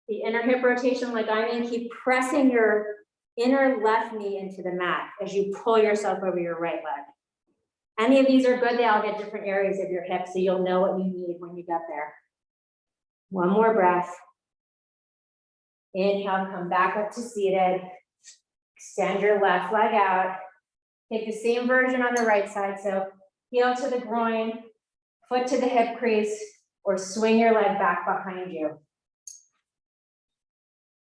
inner hip rotation like I'm in, keep pressing your inner left knee into the mat as you pull yourself over your right leg. Any of these are good. They all get different areas of your hip, so you'll know what you need when you get there. One more breath. Inhale, come back up to seated. Extend your left leg out. Take the same version on the right side. So heel to the groin, foot to the hip crease, or swing your leg back behind you.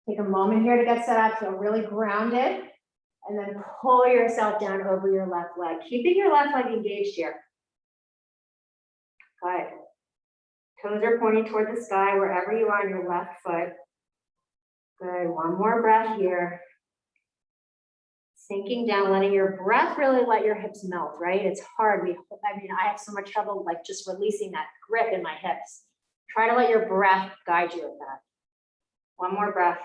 Take a moment here to get set up, feel really grounded, and then pull yourself down over your left leg, keeping your left leg engaged here. Good. Toes are pointing toward the sky wherever you are on your left foot. Good. One more breath here. Sinking down, letting your breath really let your hips melt, right? It's hard. I have so much trouble like just releasing that grip in my hips. Try to let your breath guide you with that. One more breath.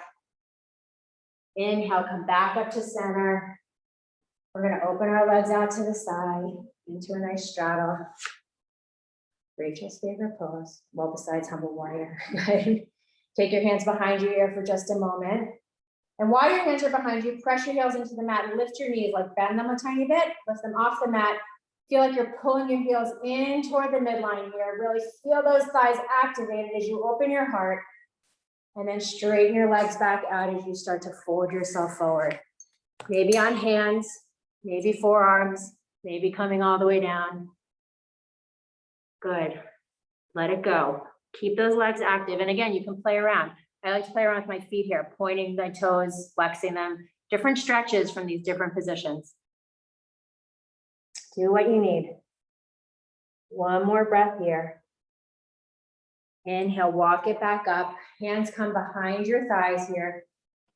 Inhale, come back up to center. We're going to open our legs out to the side into a nice straddle. Rachel's favorite pose, well, besides humble warrior. Take your hands behind you here for just a moment. And while your hands are behind you, press your heels into the mat and lift your knees, like bend them a tiny bit, lift them off the mat. Feel like you're pulling your heels in toward the midline here. Really feel those thighs activated as you open your heart. And then straighten your legs back out as you start to fold yourself forward. Maybe on hands, maybe forearms, maybe coming all the way down. Good. Let it go. Keep those legs active. And again, you can play around. I like to play around with my feet here, pointing my toes, flexing them, different stretches from these different positions. Do what you need. One more breath here. Inhale, walk it back up. Hands come behind your thighs here.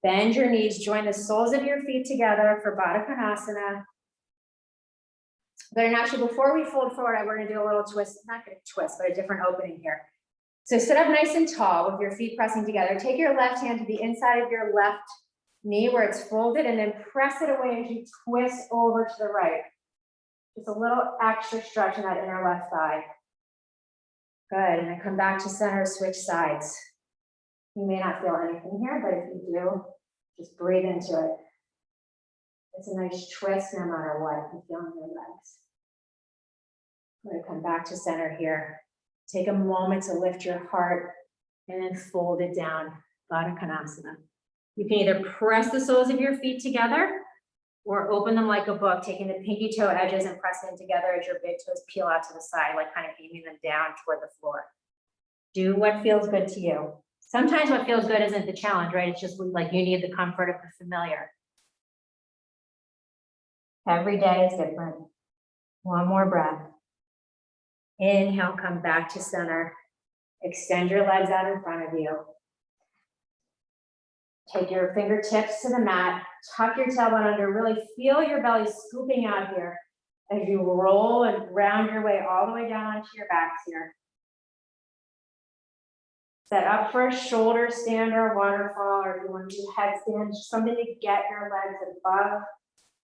Bend your knees, join the soles of your feet together for Baddha Konasana. But actually, before we fold forward, we're gonna do a little twist, not gonna twist, but a different opening here. So sit up nice and tall with your feet pressing together. Take your left hand to the inside of your left knee where it's folded and then press it away as you twist over to the right. Just a little extra stretch in that inner left thigh. Good, and then come back to center, switch sides. You may not feel anything here, but if you do, just breathe into it. It's a nice twist no matter what you feel in your legs. We're gonna come back to center here. Take a moment to lift your heart and then fold it down, Baddha Konasana. You can either press the soles of your feet together or open them like a book, taking the pinky toe edges and pressing them together as your big toes peel out to the side, like kind of aiming them down toward the floor. Do what feels good to you. Sometimes what feels good isn't the challenge, right? It's just like you need the comfort of the familiar. Every day is different. One more breath. Inhale, come back to center. Extend your legs out in front of you. Take your fingertips to the mat, tuck your tailbone under, really feel your belly scooping out here as you roll and round your way all the way down onto your backs here. Set up for a shoulder stand or a waterfall, or if you want to do headstand, something to get your legs above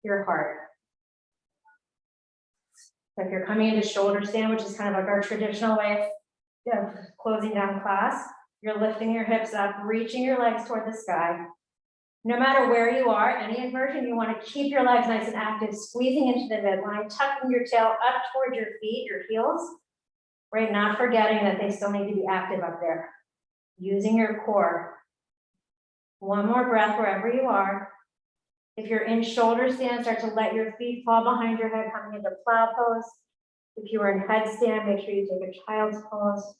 your heart. So if you're coming into shoulder stand, which is kind of like our traditional way of closing down class, you're lifting your hips up, reaching your legs toward the sky. No matter where you are, any inversion, you want to keep your legs nice and active, squeezing into the midline, tucking your tail up toward your feet, your heels, right? Not forgetting that they still need to be active up there. Using your core. One more breath wherever you are. If you're in shoulder stand, start to let your feet fall behind your head, coming into plow pose. If you are in headstand, make sure you take a child's pose.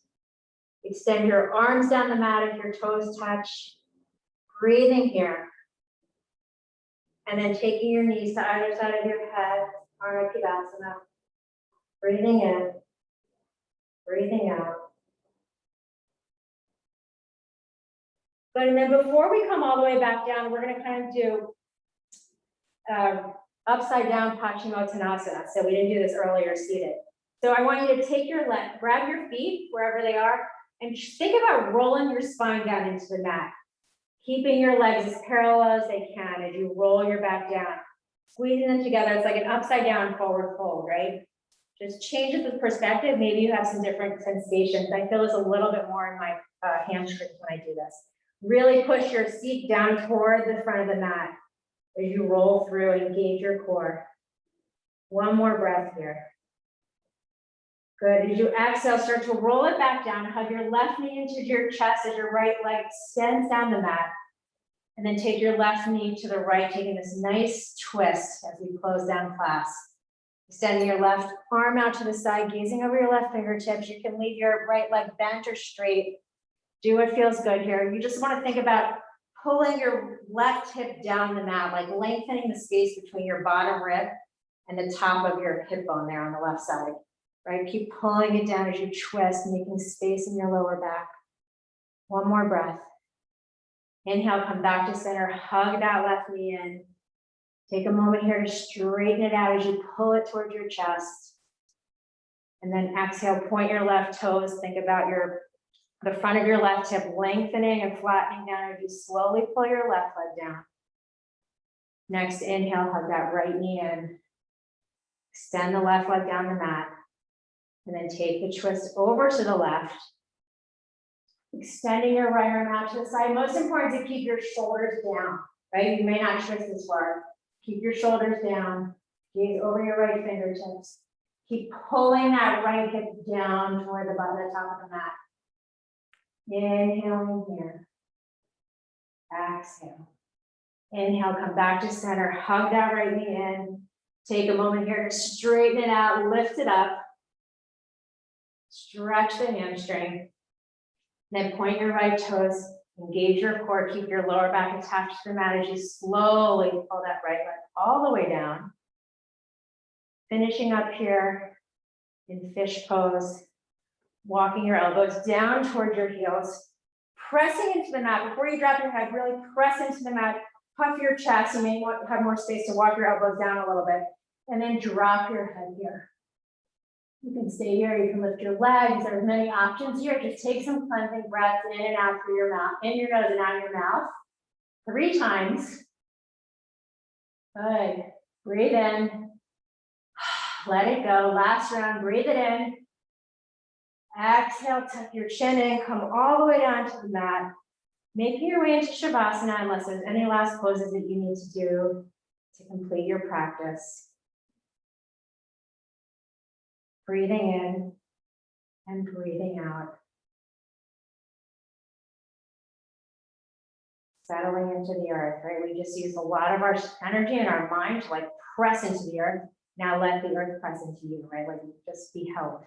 Extend your arms down the mat if your toes touch. Breathing here. And then taking your knees to either side of your head, Ardha. Breathing in, breathing out. Good, and then before we come all the way back down, we're gonna kind of do upside down Paschimottanasana. So we didn't do this earlier seated. So I want you to take your leg, grab your feet wherever they are, and think about rolling your spine down into the mat. Keeping your legs as parallel as they can as you roll your back down. Squeezing them together, it's like an upside down forward fold, right? Just changes the perspective. Maybe you have some different sensations. I feel this a little bit more in my hamstrings when I do this. Really push your seat down toward the front of the mat as you roll through and engage your core. One more breath here. Good, as you exhale, start to roll it back down, hug your left knee into your chest as your right leg extends down the mat. And then take your left knee to the right, taking this nice twist as we close down class. Extending your left arm out to the side, gazing over your left fingertips. You can leave your right leg bent or straight. Do what feels good here. You just want to think about pulling your left hip down the mat, like lengthening the space between your bottom rib and the top of your hip bone there on the left side, right? Keep pulling it down as you twist, making space in your lower back. One more breath. Inhale, come back to center, hug that left knee in. Take a moment here to straighten it out as you pull it towards your chest. And then exhale, point your left toes, think about the front of your left hip lengthening and flattening down as you slowly pull your left leg down. Next, inhale, hug that right knee in. Extend the left leg down the mat. And then take the twist over to the left. Extending your right arm out to the side. Most important to keep your shoulders down, right? You may not twist as far. Keep your shoulders down. Gaze over your right fingertips. Keep pulling that right hip down toward the bottom of the top of the mat. Inhaling here. Exhale. Inhale, come back to center. Hug that right knee in. Take a moment here to straighten it out, lift it up. Stretch the hamstring. Then point your right toes, engage your core, keep your lower back attached to the mat as you slowly pull that right leg all the way down. Finishing up here in fish pose, walking your elbows down toward your heels, pressing into the mat. Before you drop your head, really press into the mat, puff your chest. You may have more space to walk your elbows down a little bit, and then drop your head here. You can stay here, you can lift your legs, there's many options here. Just take some cleansing breaths in and out through your mouth, in your nose and out your mouth. 3 times. Good. Breathe in. Let it go. Last round, breathe it in. Exhale, tuck your chin in, come all the way down to the mat. Making your way into Shavasana unless there's any last poses that you need to do to complete your practice. Breathing in and breathing out. Settling into the earth, right? We just used a lot of our energy and our mind to like press into the earth. Now let the earth press into you, right? Like just be held.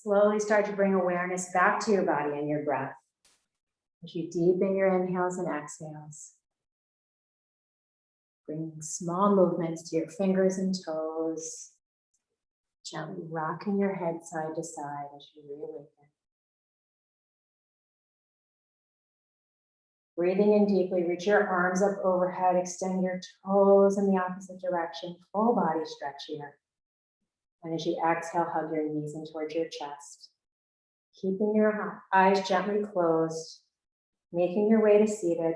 Slowly start to bring awareness back to your body and your breath as you deepen your inhales and exhales. Bringing small movements to your fingers and toes. Gently rocking your head side to side as you reawaken. Breathing in deeply, reach your arms up overhead, extend your toes in the opposite direction, full body stretch here. And as you exhale, hug your knees in towards your chest. Keeping your eyes gently closed, making your way to seated.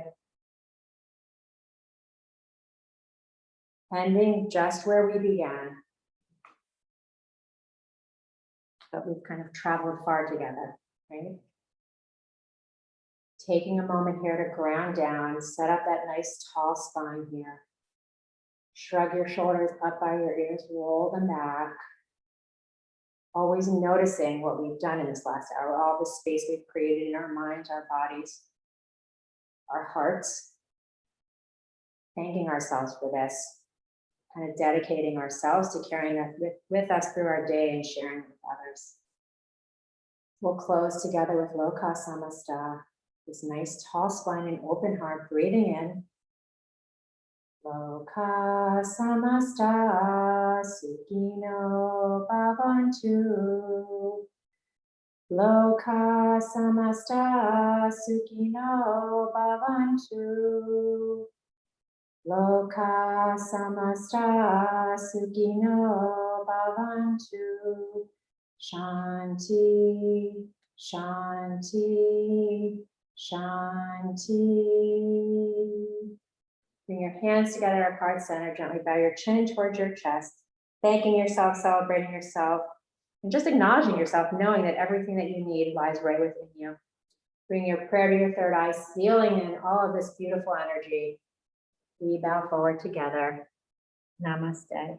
Ending just where we began. But we've kind of traveled far together, right? Taking a moment here to ground down, set up that nice tall spine here. Shrug your shoulders up by your ears, roll them back. Always noticing what we've done in this last hour, all the space we've created in our minds, our bodies, our hearts. Thanking ourselves for this, kind of dedicating ourselves to carrying that with us through our day and sharing with others. We'll close together with Loka Samasta, this nice tall spine and open heart, breathing in. Loka Samasta Sukhino Bhavantu. Loka Samasta Sukhino Bhavantu. Loka Samasta Sukhino Bhavantu. Shanti, Shanti, Shanti. Bring your hands together at heart center. Gently bow your chin towards your chest. Thanking yourself, celebrating yourself, and just acknowledging yourself, knowing that everything that you need lies right within you. Bring your prayer to your third eye, sealing in all of this beautiful energy. We bow forward together. Namaste.